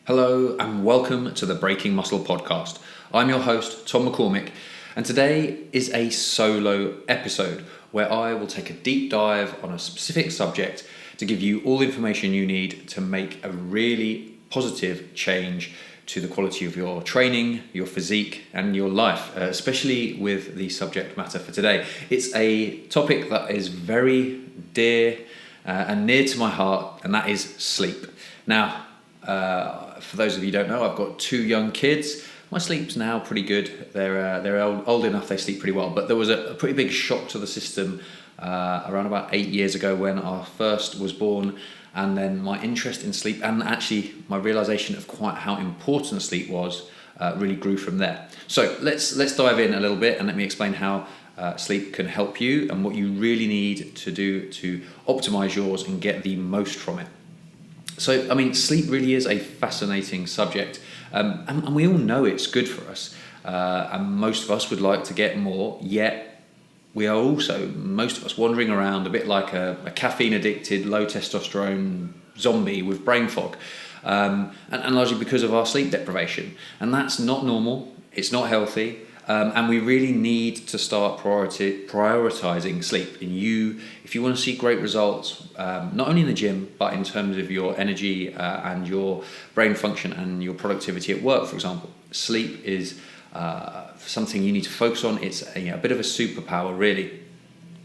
Hello and welcome to the Breaking Muscle podcast. I'm your host, Tom McCormick, and today is a solo episode where I will take a deep dive on a specific subject to give you all the information you need to make a really positive change to the quality of your training, your physique, and your life, especially with the subject matter for today. It's a topic that is very dear and near to my heart, and that is sleep. Now, for those of you who don't know, I've got 2 young kids. My sleep's now pretty good. They're old enough, they sleep pretty well. But there was a pretty big shock to the system around about 8 years ago when our first was born, and then my interest in sleep and actually my realization of quite how important sleep was really grew from there. So let's dive in a little bit and let me explain how sleep can help you and what you really need to do to optimize yours and get the most from it. So, sleep really is a fascinating subject, and we all know it's good for us, and most of us would like to get more, yet we are also, most of us, wandering around a bit like a caffeine-addicted, low testosterone zombie with brain fog, and largely because of our sleep deprivation. And that's not normal, it's not healthy, and we really need to start prioritizing sleep. If you want to see great results, not only in the gym, but in terms of your energy and your brain function and your productivity at work, for example, sleep is something you need to focus on. It's a bit of a superpower, really.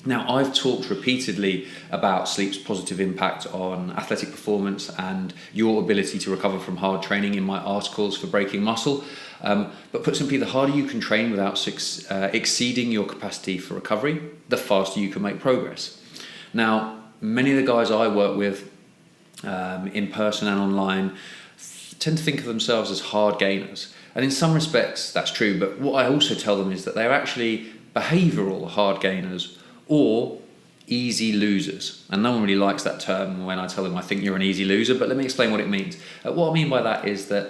Now, I've talked repeatedly about sleep's positive impact on athletic performance and your ability to recover from hard training in my articles for Breaking Muscle. But put simply, the harder you can train without exceeding your capacity for recovery, the faster you can make progress. Now, many of the guys I work with in person and online tend to think of themselves as hard gainers. And in some respects, that's true. But what I also tell them is that they're actually behavioural hard gainers or easy losers. And no one really likes that term when I tell them I think you're an easy loser, but let me explain what it means. What I mean by that is that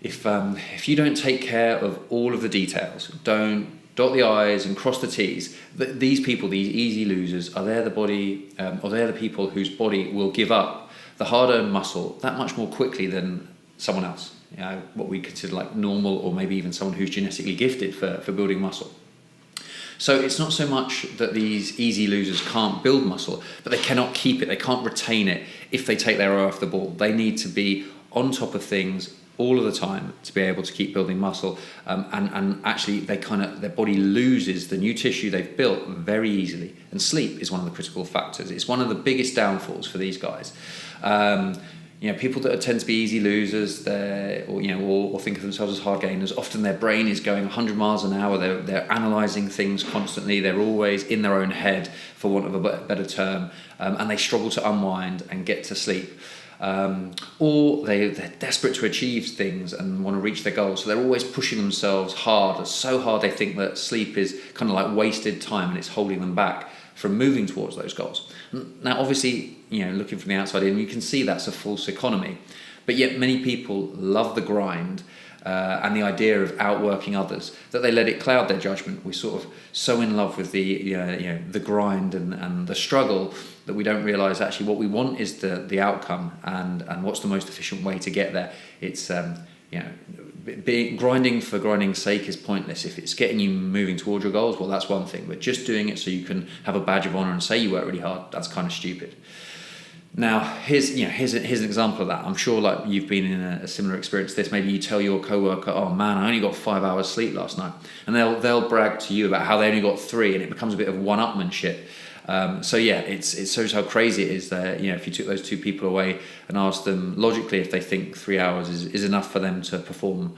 if you don't take care of all of the details, don't dot the I's and cross the T's, these people, these easy losers, they're the people whose body will give up the hard-earned muscle that much more quickly than someone else. What we consider like normal, or maybe even someone who's genetically gifted for building muscle. So it's not so much that these easy losers can't build muscle, but they cannot keep it, they can't retain it if they take their eye off the ball. They need to be on top of things all of the time to be able to keep building muscle, and actually their body loses the new tissue they've built very easily. And sleep is one of the critical factors. It's one of the biggest downfalls for these guys. People that tend to be easy losers, or think of themselves as hard gainers, often their brain is going 100 miles an hour. They're analysing things constantly. They're always in their own head, for want of a better term, and they struggle to unwind and get to sleep. Or they're desperate to achieve things and want to reach their goals, so they're always pushing themselves hard, so hard they think that sleep is kind of like wasted time and it's holding them back from moving towards those goals. Now, obviously, looking from the outside in, you can see that's a false economy, but yet many people love the grind and the idea of outworking others that they let it cloud their judgment. We're sort of so in love with the grind and the struggle that we don't realise actually what we want is the outcome and what's the most efficient way to get there. It's grinding for grinding's sake is pointless. If it's getting you moving towards your goals, well, that's one thing. But just doing it so you can have a badge of honour and say you work really hard, that's kind of stupid. Now, here's an example of that. I'm sure like you've been in a similar experience to this. Maybe you tell your coworker, "Oh man, I only got 5 hours sleep last night," and they'll brag to you about how they only got 3, and it becomes a bit of one-upmanship. It shows how crazy it is that if you took those 2 people away and asked them logically if they think 3 hours is enough for them to perform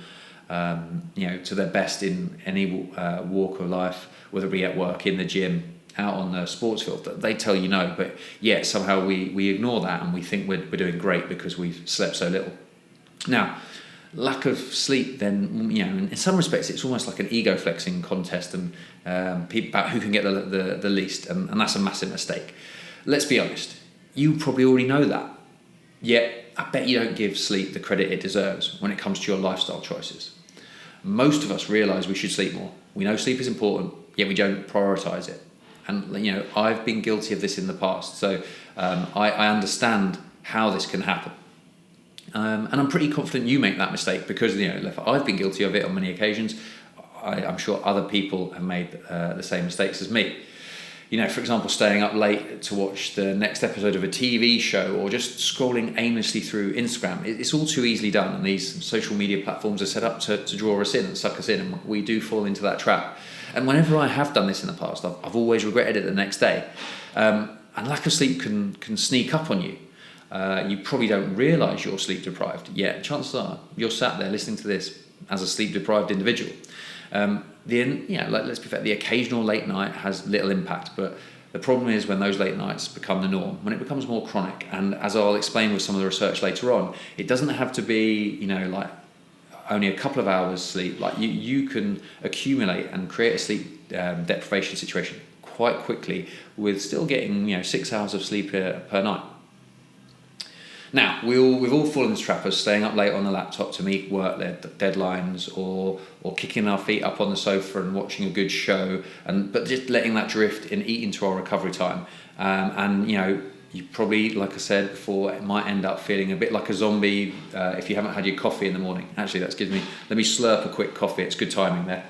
to their best in any walk of life, whether it be at work, in the gym, out on the sports field, they tell you no, but yet somehow we ignore that and we think we're doing great because we've slept so little. Now, lack of sleep then, in some respects it's almost like an ego flexing contest and about who can get the least, and that's a massive mistake. Let's be honest, you probably already know that, yet I bet you don't give sleep the credit it deserves when it comes to your lifestyle choices. Most of us realise we should sleep more. We know sleep is important, yet we don't prioritise it. And I've been guilty of this in the past, so I understand how this can happen. And I'm pretty confident you make that mistake because I've been guilty of it on many occasions. I'm sure other people have made the same mistakes as me. For example, staying up late to watch the next episode of a TV show or just scrolling aimlessly through Instagram. It's all too easily done, and these social media platforms are set up to draw us in and suck us in, and we do fall into that trap. And whenever I have done this in the past, I've always regretted it the next day. And lack of sleep can sneak up on you. You probably don't realise you're sleep deprived yet. Chances are you're sat there listening to this as a sleep deprived individual. Let's be fair, the occasional late night has little impact, but the problem is when those late nights become the norm, when it becomes more chronic. And as I'll explain with some of the research later on, it doesn't have to be, only a couple of hours sleep. You can accumulate and create a sleep deprivation situation quite quickly with still getting 6 hours of sleep per night. Now, we've all fallen into the trap of staying up late on the laptop to meet work deadlines, or kicking our feet up on the sofa and watching a good show, but just letting that drift and eat into our recovery time. You probably, like I said before, it might end up feeling a bit like a zombie if you haven't had your coffee in the morning. Actually, let me slurp a quick coffee. It's good timing there.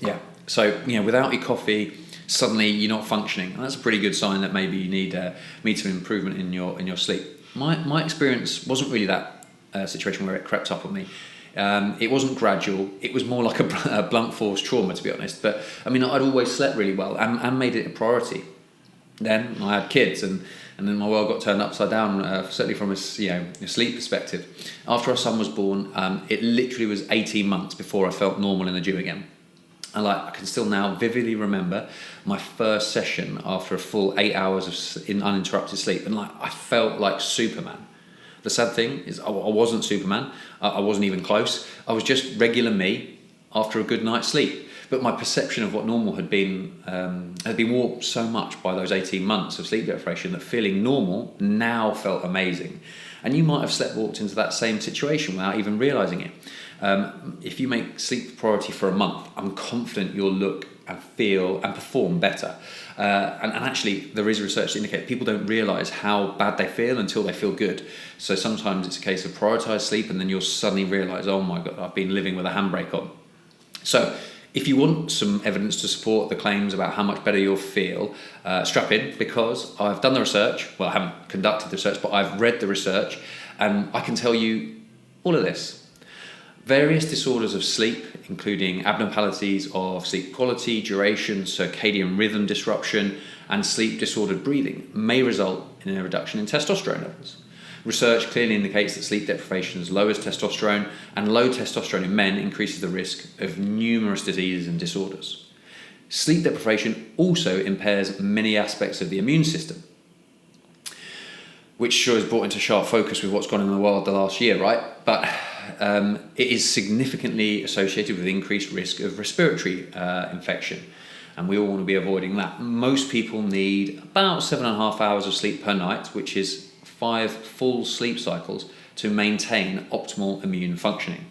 Yeah. So, without your coffee, suddenly you're not functioning, and that's a pretty good sign that maybe you need some improvement in your sleep. My experience wasn't really that situation where it crept up on me. It wasn't gradual. It was more like a blunt force trauma, to be honest. But I'd always slept really well and made it a priority. Then I had kids, and then my world got turned upside down. Certainly from a sleep perspective. After our son was born, it literally was 18 months before I felt normal in the gym again. And I can still now vividly remember my first session after a full 8 hours of uninterrupted sleep, and I felt like Superman. The sad thing is I wasn't Superman. I wasn't even close. I was just regular me after a good night's sleep. But my perception of what normal had been warped so much by those 18 months of sleep deprivation that feeling normal now felt amazing. And you might have sleepwalked into that same situation without even realising it. If you make sleep a priority for a month, I'm confident you'll look and feel and perform better. And actually, there is research to indicate people don't realise how bad they feel until they feel good. So sometimes it's a case of prioritise sleep, and then you'll suddenly realise, oh my God, I've been living with a handbrake on. So if you want some evidence to support the claims about how much better you'll feel, strap in, because I've done the research. Well, I haven't conducted the research, but I've read the research, and I can tell you all of this. Various disorders of sleep, including abnormalities of sleep quality, duration, circadian rhythm disruption, and sleep-disordered breathing, may result in a reduction in testosterone levels. Research clearly indicates that sleep deprivation lowers testosterone, and low testosterone in men increases the risk of numerous diseases and disorders. Sleep deprivation also impairs many aspects of the immune system, which sure is brought into sharp focus with what's gone on in the world the last year, right? But it is significantly associated with increased risk of respiratory infection, and we all want to be avoiding that. Most people need about 7.5 hours of sleep per night, which is 5 full sleep cycles, to maintain optimal immune functioning.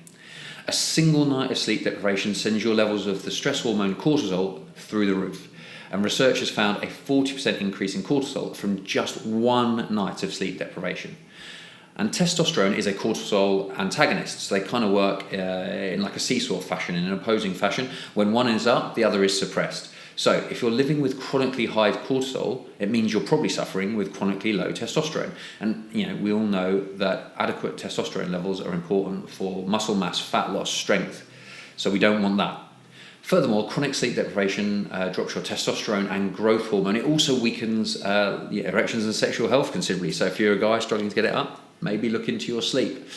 A single night of sleep deprivation sends your levels of the stress hormone cortisol through the roof, and researchers found a 40% increase in cortisol from just one night of sleep deprivation. And testosterone is a cortisol antagonist, so they kind of work in like a seesaw fashion, in an opposing fashion. When one is up, the other is suppressed. So if you're living with chronically high cortisol, it means you're probably suffering with chronically low testosterone. And we all know that adequate testosterone levels are important for muscle mass, fat loss, strength. So we don't want that. Furthermore, chronic sleep deprivation drops your testosterone and growth hormone. It also weakens erections and sexual health considerably. So if you're a guy struggling to get it up, maybe look into your sleep.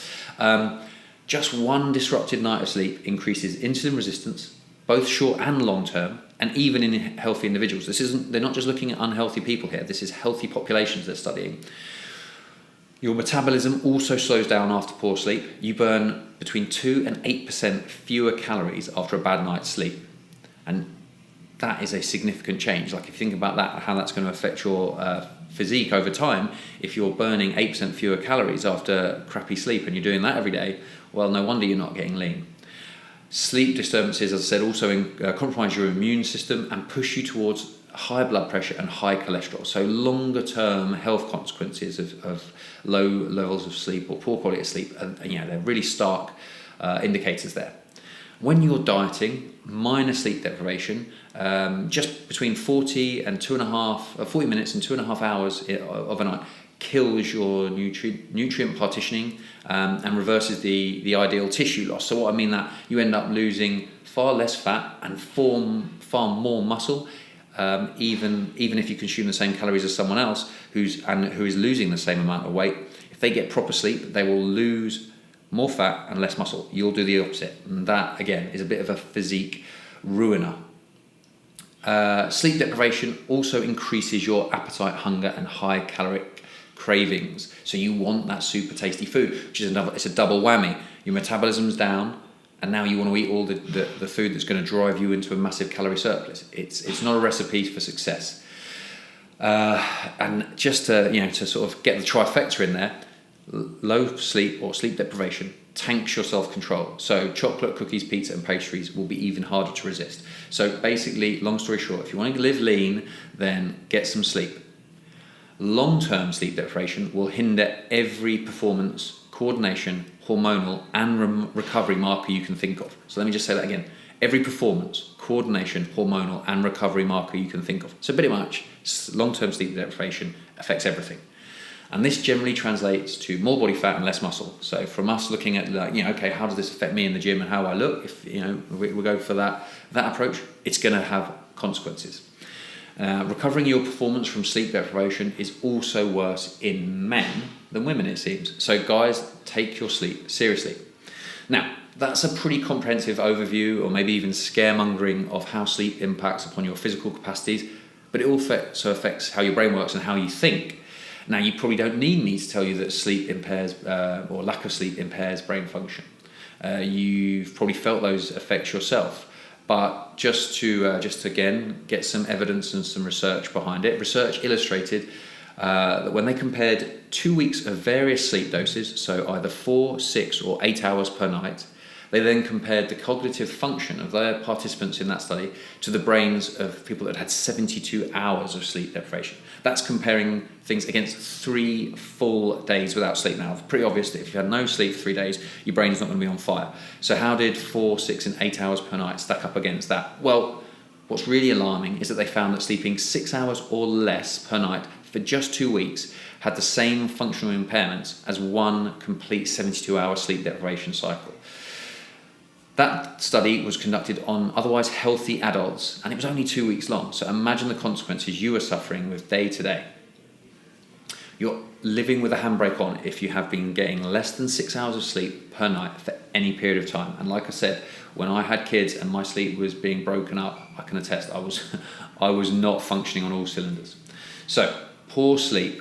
Just one disrupted night of sleep increases insulin resistance, both short and long term, and even in healthy individuals. They're not just looking at unhealthy people here. This is healthy populations they're studying. Your metabolism also slows down after poor sleep. You burn between 2 and 8% fewer calories after a bad night's sleep. And that is a significant change. Like if you think about that, how that's going to affect your physique over time, if you're burning 8% fewer calories after crappy sleep and you're doing that every day, well, no wonder you're not getting lean. Sleep disturbances, as I said, also compromise your immune system and push you towards high blood pressure and high cholesterol. So longer term health consequences of low levels of sleep or poor quality of sleep, and they're really stark indicators there. When you're dieting, minor sleep deprivation, just between 40 minutes and 2.5 hours of a night, kills your nutrient partitioning and reverses the ideal tissue loss. So what I mean that you end up losing far less fat and far more muscle, even if you consume the same calories as someone else who is losing the same amount of weight. If they get proper sleep, they will lose more fat and less muscle. You'll do the opposite, and that again is a bit of a physique ruiner. Sleep deprivation also increases your appetite, hunger, and high caloric cravings. So you want that super tasty food, which is it's a double whammy. Your metabolism's down, and now you want to eat all the food that's going to drive you into a massive calorie surplus. It's not a recipe for success. And just to sort of get the trifecta in there, low sleep or sleep deprivation tanks your self-control. So chocolate, cookies, pizza and pastries will be even harder to resist. So basically, long story short, if you want to live lean, then get some sleep. Long-term sleep deprivation will hinder every performance, coordination, hormonal and recovery marker you can think of. So let me just say that again. Every performance, coordination, hormonal and recovery marker you can think of. So pretty much long-term sleep deprivation affects everything. And this generally translates to more body fat and less muscle. So from us looking at okay, how does this affect me in the gym and how I look? If we go for that approach, it's going to have consequences. Recovering your performance from sleep deprivation is also worse in men than women, it seems. So guys, take your sleep seriously. Now, that's a pretty comprehensive overview, or maybe even scaremongering of how sleep impacts upon your physical capacities, but it also affects how your brain works and how you think. Now, you probably don't need me to tell you that sleep impairs, or lack of sleep impairs brain function. You've probably felt those effects yourself. But just to again get some evidence and some research behind it, research illustrated that when they compared 2 weeks of various sleep doses, so either 4, 6 or 8 hours per night, they then compared the cognitive function of their participants in that study to the brains of people that had 72 hours of sleep deprivation. That's comparing things against 3 full days without sleep. Now, it's pretty obvious that if you had no sleep for 3 days, your brain is not going to be on fire. So how did 4, 6 and 8 hours per night stack up against that? Well, what's really alarming is that they found that sleeping 6 hours or less per night for just 2 weeks had the same functional impairments as one complete 72-hour sleep deprivation cycle. That study was conducted on otherwise healthy adults, and it was only 2 weeks long. So imagine the consequences you are suffering with day to day. You're living with a handbrake on if you have been getting less than 6 hours of sleep per night for any period of time. And like I said, when I had kids and my sleep was being broken up, I can attest I was not functioning on all cylinders. So poor sleep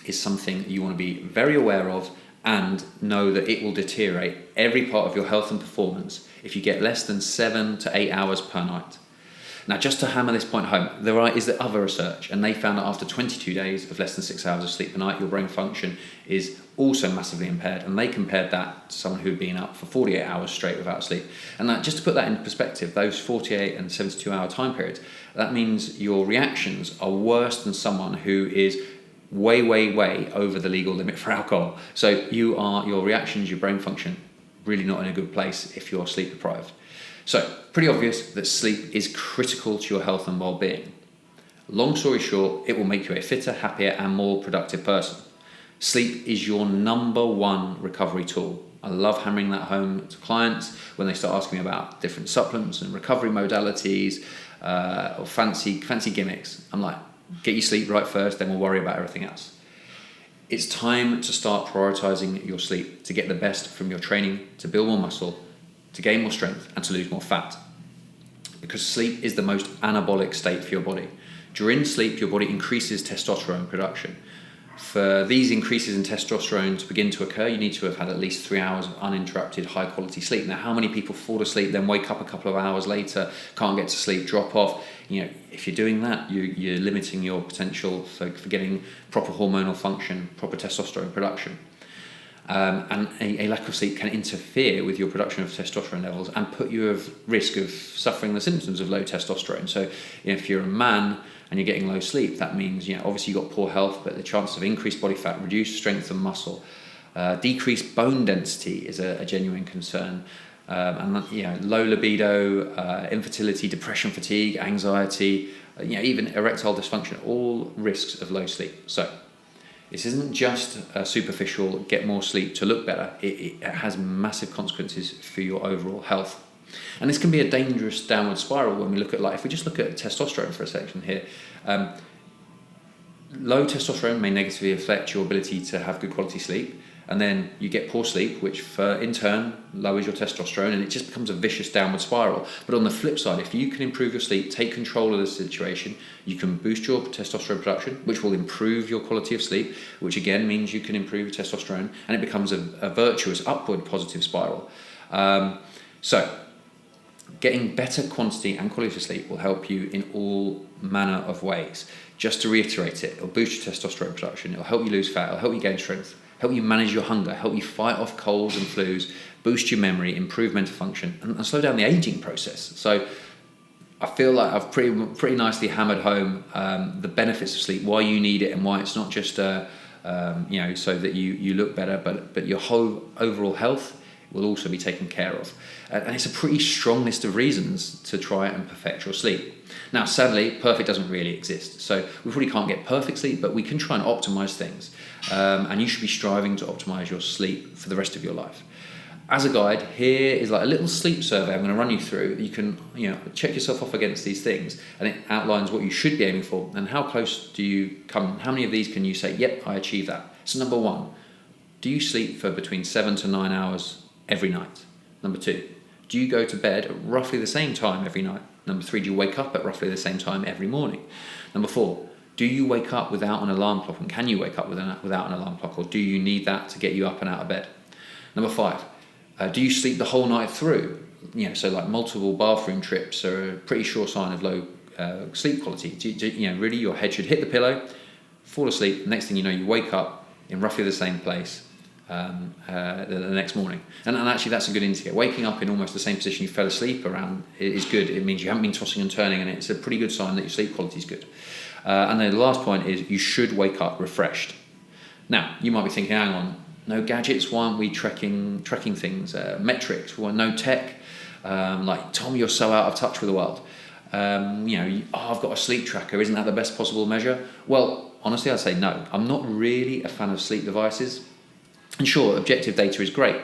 is something you want to be very aware of, and know that it will deteriorate every part of your health and performance if you get less than 7 to 8 hours per night. Now, just to hammer this point home, there is the other research, and they found that after 22 days of less than 6 hours of sleep per night, your brain function is also massively impaired, and they compared that to someone who'd been up for 48 hours straight without sleep. And that, just to put that in perspective, those 48 and 72 hour time periods, that means your reactions are worse than someone who is way over the legal limit for alcohol. So your reactions, your brain function, really not in a good place if you're sleep deprived. So pretty obvious that sleep is critical to your health and well-being. Long story short, it will make you a fitter, happier and more productive person. Sleep is your number one recovery tool. I love hammering that home to clients when they start asking me about different supplements and recovery modalities or fancy gimmicks. I'm like, get your sleep right first, then we'll worry about everything else. It's time to start prioritizing your sleep to get the best from your training, to build more muscle, to gain more strength, and to lose more fat. Because sleep is the most anabolic state for your body. During sleep, your body increases testosterone production. For these increases in testosterone to begin to occur, you need to have had at least 3 hours of uninterrupted high-quality sleep. Now, how many people fall asleep, then wake up a couple of hours later, can't get to sleep, drop off? If you're doing that, you're limiting your potential for getting proper hormonal function, proper testosterone production. And a lack of sleep can interfere with your production of testosterone levels and put you at risk of suffering the symptoms of low testosterone. So if you're a man and you're getting low sleep, that means, obviously you've got poor health, but the chances of increased body fat, reduced strength and muscle, decreased bone density is a genuine concern. Low libido, infertility, depression, fatigue, anxiety, even erectile dysfunction, all risks of low sleep. So this isn't just a superficial get more sleep to look better. It has massive consequences for your overall health. And this can be a dangerous downward spiral when we look at, if we just look at testosterone for a section here. Low testosterone may negatively affect your ability to have good quality sleep. And then you get poor sleep, which in turn lowers your testosterone, and it just becomes a vicious downward spiral. But on the flip side, if you can improve your sleep, take control of the situation, you can boost your testosterone production, which will improve your quality of sleep, which again means you can improve your testosterone, and it becomes a virtuous upward positive spiral. So getting better quantity and quality of sleep will help you in all manner of ways. Just to reiterate it, it'll boost your testosterone production, it'll help you lose fat, it'll help you gain strength, help you manage your hunger, help you fight off colds and flus, boost your memory, improve mental function, and slow down the aging process. So I feel like I've pretty nicely hammered home the benefits of sleep, why you need it, and why it's not just so that you look better, but your whole overall health will also be taken care of. And it's a pretty strong list of reasons to try and perfect your sleep. Now, sadly, perfect doesn't really exist. So we probably can't get perfect sleep, but we can try and optimize things. And you should be striving to optimize your sleep for the rest of your life. As a guide, here is a little sleep survey I'm going to run you through. You can check yourself off against these things, and it outlines what you should be aiming for and how close do you come. How many of these can you say, yep, I achieve that? So number 1, do you sleep for between 7 to 9 hours every night? Number 2, do you go to bed at roughly the same time every night? Number 3, do you wake up at roughly the same time every morning? Number 4, do you wake up without an alarm clock, and can you wake up without an alarm clock, or do you need that to get you up and out of bed? Number 5, do you sleep the whole night through? So multiple bathroom trips are a pretty sure sign of low sleep quality. Really your head should hit the pillow, fall asleep, the next thing you know you wake up in roughly the same place the next morning. And actually that's a good indicator. Waking up in almost the same position you fell asleep around is good. It means you haven't been tossing and turning, and it's a pretty good sign that your sleep quality is good. And then the last point is you should wake up refreshed. Now, you might be thinking, hang on, no gadgets, why aren't we tracking things, metrics, no tech? Tom, you're so out of touch with the world. I've got a sleep tracker, isn't that the best possible measure? Well, honestly, I'd say no. I'm not really a fan of sleep devices. And sure, objective data is great,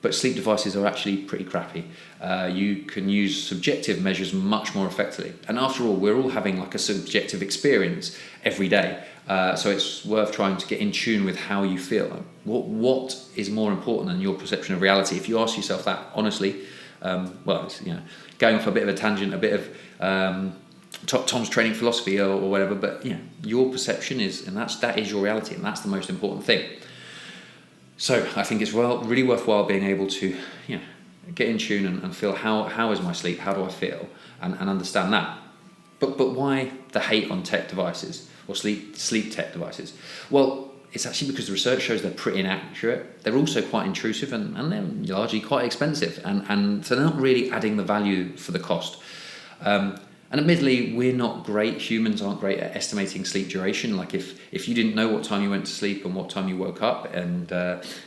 but sleep devices are actually pretty crappy. You can use subjective measures much more effectively. And after all, we're all having a subjective experience every day. So it's worth trying to get in tune with how you feel. What is more important than your perception of reality? If you ask yourself that honestly, it's, going off a bit of a tangent, a bit of Tom's training philosophy or whatever, but your perception is, and that is your reality, and that's the most important thing. So I think it's really worthwhile being able to get in tune and feel how is my sleep, how do I feel, and understand that. But why the hate on tech devices or sleep tech devices? Well, it's actually because the research shows they're pretty inaccurate. They're also quite intrusive and they're largely quite expensive, and so they're not really adding the value for the cost. And admittedly, we're not great. Humans aren't great at estimating sleep duration. If you didn't know what time you went to sleep and what time you woke up, and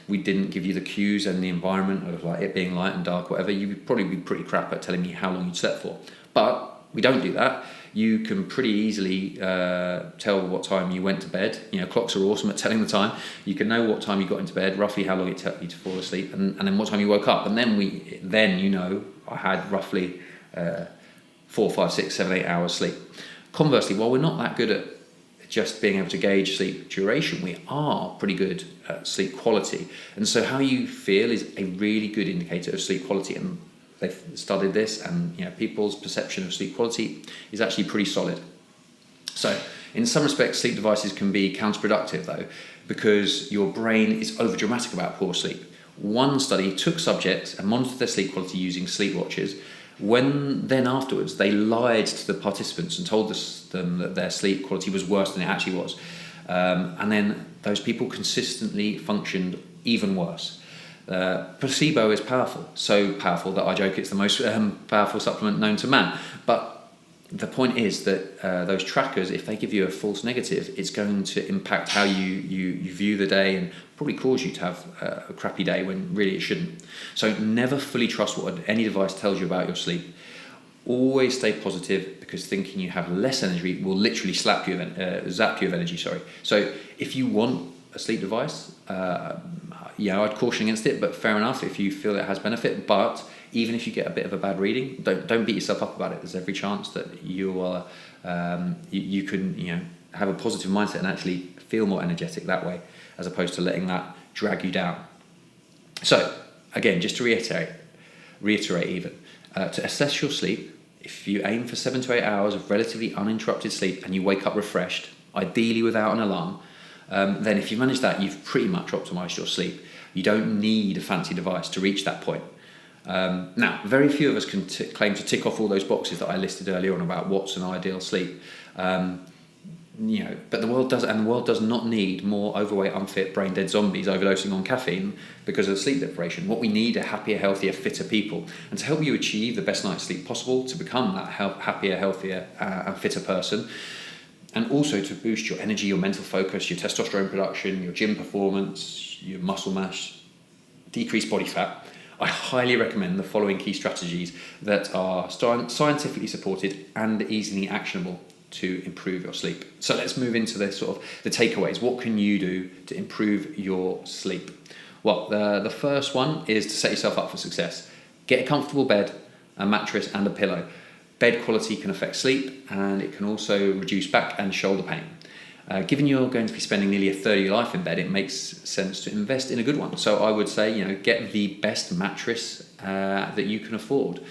we didn't give you the cues and the environment of it being light and dark, whatever, you'd probably be pretty crap at telling me how long you'd slept for. But we don't do that. You can pretty easily tell what time you went to bed. Clocks are awesome at telling the time. You can know what time you got into bed, roughly how long it took you to fall asleep, and then what time you woke up. And then I had roughly 4, 5, 6, 7, 8 hours sleep. Conversely, while we're not that good at just being able to gauge sleep duration, we are pretty good at sleep quality. And so how you feel is a really good indicator of sleep quality. And they've studied this, and people's perception of sleep quality is actually pretty solid. So in some respects, sleep devices can be counterproductive though, because your brain is overdramatic about poor sleep. One study took subjects and monitored their sleep quality using sleep watches. Then afterwards, they lied to the participants and told them that their sleep quality was worse than it actually was. And then those people consistently functioned even worse. Placebo is powerful, so powerful that I joke it's the most powerful supplement known to man. But the point is that those trackers, if they give you a false negative, it's going to impact how you view the day and probably cause you to have a crappy day when really it shouldn't. So never fully trust what any device tells you about your sleep. Always stay positive, because thinking you have less energy will literally zap you of energy. So if you want a sleep device, I'd caution against it, but fair enough if you feel it has benefit. But even if you get a bit of a bad reading, don't beat yourself up about it. There's every chance that you can have a positive mindset and actually feel more energetic that way, as opposed to letting that drag you down. So again, just to reiterate even, to assess your sleep, if you aim for 7 to 8 hours of relatively uninterrupted sleep and you wake up refreshed, ideally without an alarm, then if you manage that, you've pretty much optimized your sleep. You don't need a fancy device to reach that point. Now, very few of us can claim to tick off all those boxes that I listed earlier on about what's an ideal sleep. But the world does not need more overweight, unfit, brain-dead zombies overdosing on caffeine because of sleep deprivation. What we need are happier, healthier, fitter people. And to help you achieve the best night's sleep possible, to become that happier, healthier, and fitter person, and also to boost your energy, your mental focus, your testosterone production, your gym performance, your muscle mass, decrease body fat, I highly recommend the following key strategies that are scientifically supported and easily actionable to improve your sleep. So let's move into the takeaways. What can you do to improve your sleep? Well, the first one is to set yourself up for success. Get a comfortable bed, a mattress and a pillow. Bed quality can affect sleep, and it can also reduce back and shoulder pain. Given you're going to be spending nearly a third of your life in bed, it makes sense to invest in a good one. So I would say, get the best mattress that you can afford.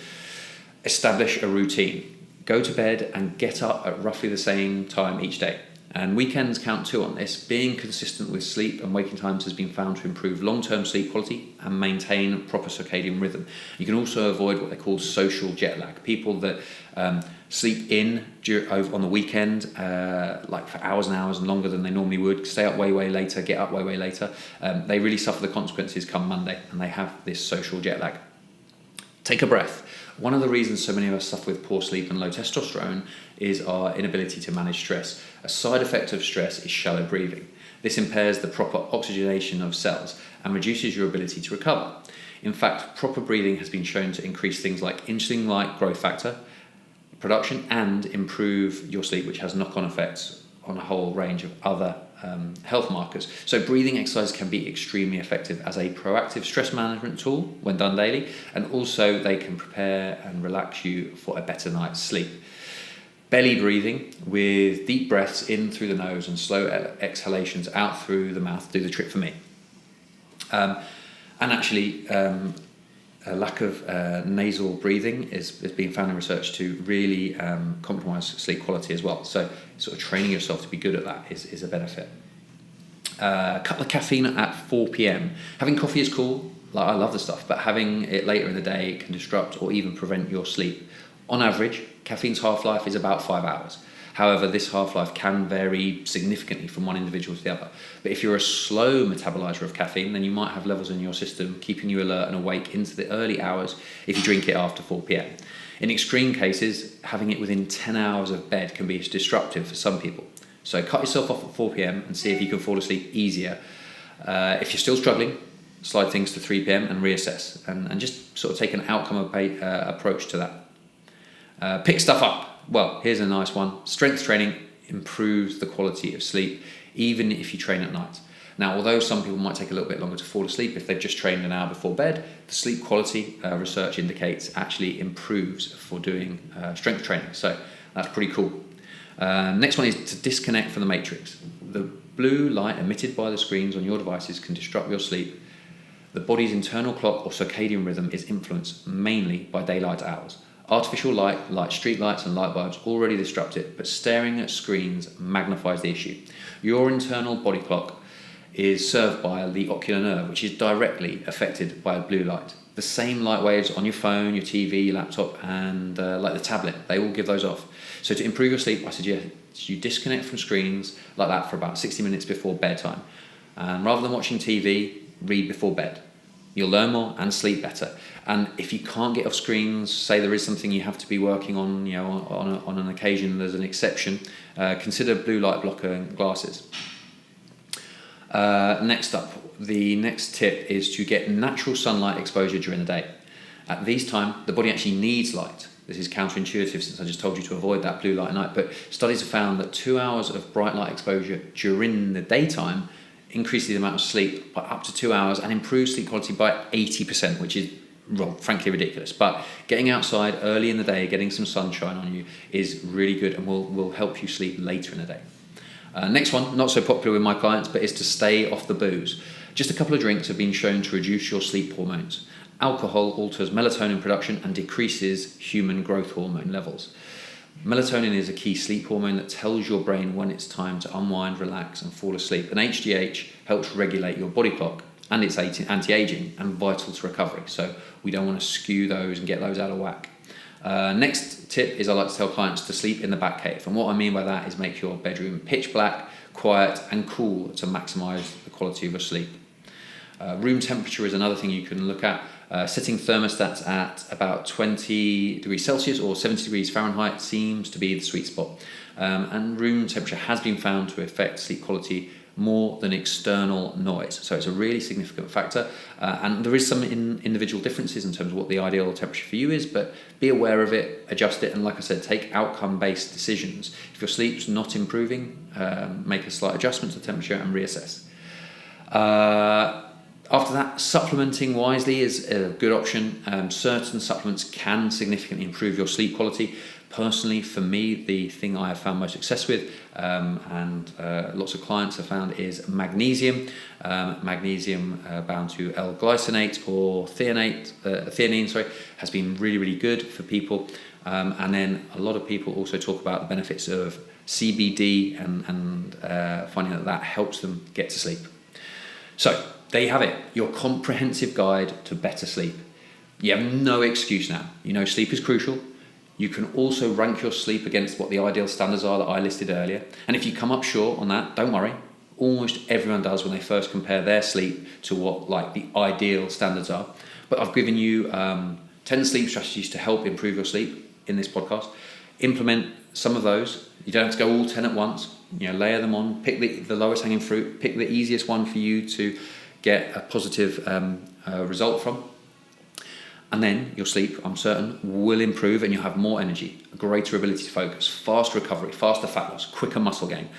Establish a routine. Go to bed and get up at roughly the same time each day. And weekends count too on this. Being consistent with sleep and waking times has been found to improve long-term sleep quality and maintain proper circadian rhythm. You can also avoid what they call social jet lag. People that sleep in on the weekend, like for hours and hours and longer than they normally would, stay up way later, get up way later, they really suffer the consequences come Monday, and they have this social jet lag. Take a breath. One of the reasons so many of us suffer with poor sleep and low testosterone is our inability to manage stress. A side effect of stress is shallow breathing. This impairs the proper oxygenation of cells and reduces your ability to recover. In fact, proper breathing has been shown to increase things like insulin-like growth factor production and improve your sleep, which has knock-on effects on a whole range of other health markers. So breathing exercises can be extremely effective as a proactive stress management tool when done daily, and also they can prepare and relax you for a better night's sleep. Belly breathing with deep breaths in through the nose and slow exhalations out through the mouth do the trick for me. A lack of nasal breathing is being found in research to really compromise sleep quality as well. So sort of training yourself to be good at that is a benefit. Cut the caffeine at 4 p.m. Having coffee is cool. I love the stuff, but having it later in the day can disrupt or even prevent your sleep. On average, caffeine's half-life is about 5 hours. However, this half-life can vary significantly from one individual to the other. But if you're a slow metabolizer of caffeine, then you might have levels in your system keeping you alert and awake into the early hours if you drink it after 4 p.m. In extreme cases, having it within 10 hours of bed can be disruptive for some people. So cut yourself off at 4 p.m. and see if you can fall asleep easier. If you're still struggling, slide things to 3 p.m. and reassess, and just sort of take an outcome approach to that. Pick stuff up. Well, here's a nice one. Strength training improves the quality of sleep, even if you train at night. Now, although some people might take a little bit longer to fall asleep if they've just trained an hour before bed, the sleep quality research indicates actually improves for doing strength training. So that's pretty cool. Next one is to disconnect from the matrix. The blue light emitted by the screens on your devices can disrupt your sleep. The body's internal clock or circadian rhythm is influenced mainly by daylight hours. Artificial light, like street lights and light bulbs, already disrupt it, but staring at screens magnifies the issue. Your internal body clock is served by the ocular nerve, which is directly affected by blue light. The same light waves on your phone, your TV, your laptop, and like the tablet, they all give those off. So to improve your sleep, I suggest you disconnect from screens like that for about 60 minutes before bedtime. And rather than watching TV, read before bed. You'll learn more and sleep better. And if you can't get off screens, say there is something you have to be working on, on an occasion, there's an exception, consider blue light blocker glasses. Next up, the next tip is to get natural sunlight exposure during the day. At these times, the body actually needs light. This is counterintuitive since I just told you to avoid that blue light at night, but studies have found that 2 hours of bright light exposure during the daytime increases the amount of sleep by up to 2 hours and improves sleep quality by 80%, which is, well, frankly ridiculous. But getting outside early in the day, getting some sunshine on you is really good and will help you sleep later in the day. Next one, not so popular with my clients, but is to stay off the booze. Just a couple of drinks have been shown to reduce your sleep hormones. Alcohol alters melatonin production and decreases human growth hormone levels. Melatonin is a key sleep hormone that tells your brain when it's time to unwind, relax, and fall asleep. And HGH helps regulate your body clock, and it's anti-aging and vital to recovery. So we don't want to skew those and get those out of whack. Next tip is I like to tell clients to sleep in the Batcave. And what I mean by that is make your bedroom pitch black, quiet, and cool to maximize the quality of your sleep. Room temperature is another thing you can look at. Setting thermostats at about 20 degrees Celsius or 70 degrees Fahrenheit seems to be the sweet spot. And room temperature has been found to affect sleep quality more than external noise. So it's a really significant factor. And there is some individual differences in terms of what the ideal temperature for you is, but be aware of it, adjust it, and like I said, take outcome-based decisions. If your sleep's not improving, make a slight adjustment to the temperature and reassess. After that, supplementing wisely is a good option. Certain supplements can significantly improve your sleep quality. Personally, for me, the thing I have found most success with, and lots of clients have found, is magnesium. Magnesium bound to L-glycinate or theanine, has been really, really good for people. And then a lot of people also talk about the benefits of CBD and finding that helps them get to sleep. So, there you have it, your comprehensive guide to better sleep. You have no excuse now. You know sleep is crucial. You can also rank your sleep against what the ideal standards are that I listed earlier. And if you come up short on that, don't worry. Almost everyone does when they first compare their sleep to what like the ideal standards are. But I've given you 10 sleep strategies to help improve your sleep in this podcast. Implement some of those. You don't have to go all 10 at once. Layer them on, pick the lowest hanging fruit, pick the easiest one for you to get a positive result from, and then your sleep, I'm certain, will improve and you'll have more energy, a greater ability to focus, faster recovery, faster fat loss, quicker muscle gain.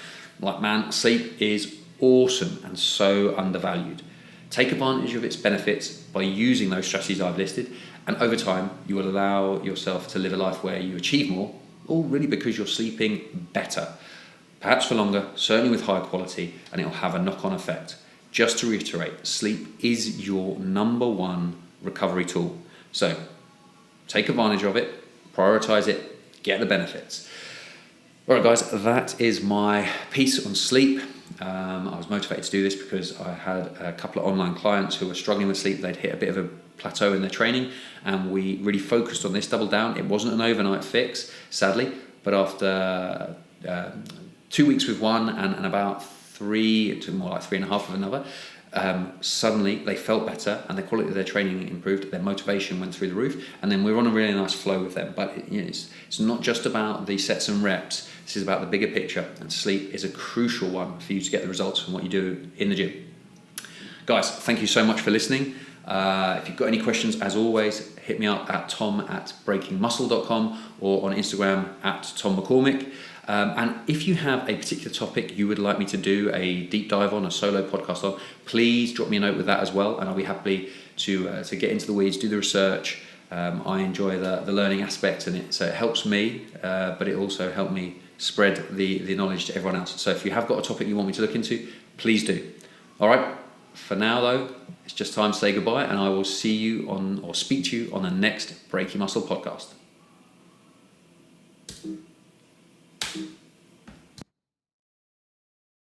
Sleep is awesome and so undervalued. Take advantage of its benefits by using those strategies I've listed, and over time you will allow yourself to live a life where you achieve more, all really because you're sleeping better, perhaps for longer, certainly with higher quality, and it will have a knock-on effect. Just to reiterate, sleep is your number one recovery tool. So take advantage of it, prioritize it, get the benefits. All right, guys, that is my piece on sleep. I was motivated to do this because I had a couple of online clients who were struggling with sleep. They'd hit a bit of a plateau in their training, and we really focused on this, doubled down. It wasn't an overnight fix, sadly, but after 2 weeks with one and about 3 to more like 3.5 with another, suddenly they felt better and the quality of their training improved, their motivation went through the roof, and then we're on a really nice flow with them. But it's not just about the sets and reps, this is about the bigger picture, and sleep is a crucial one for you to get the results from what you do in the gym. Guys, thank you so much for listening. If you've got any questions, as always, hit me up at tom@breakingmuscle.com or on Instagram at Tom McCormick. And if you have a particular topic you would like me to do a deep dive on, a solo podcast on, please drop me a note with that as well, and I'll be happy to get into the weeds, do the research. I enjoy the learning aspect, and it helps me, but it also helps me spread the knowledge to everyone else. So if you have got a topic you want me to look into, please do. All right, for now though, it's just time to say goodbye, and I will see you speak to you on the next Breaking Muscle podcast.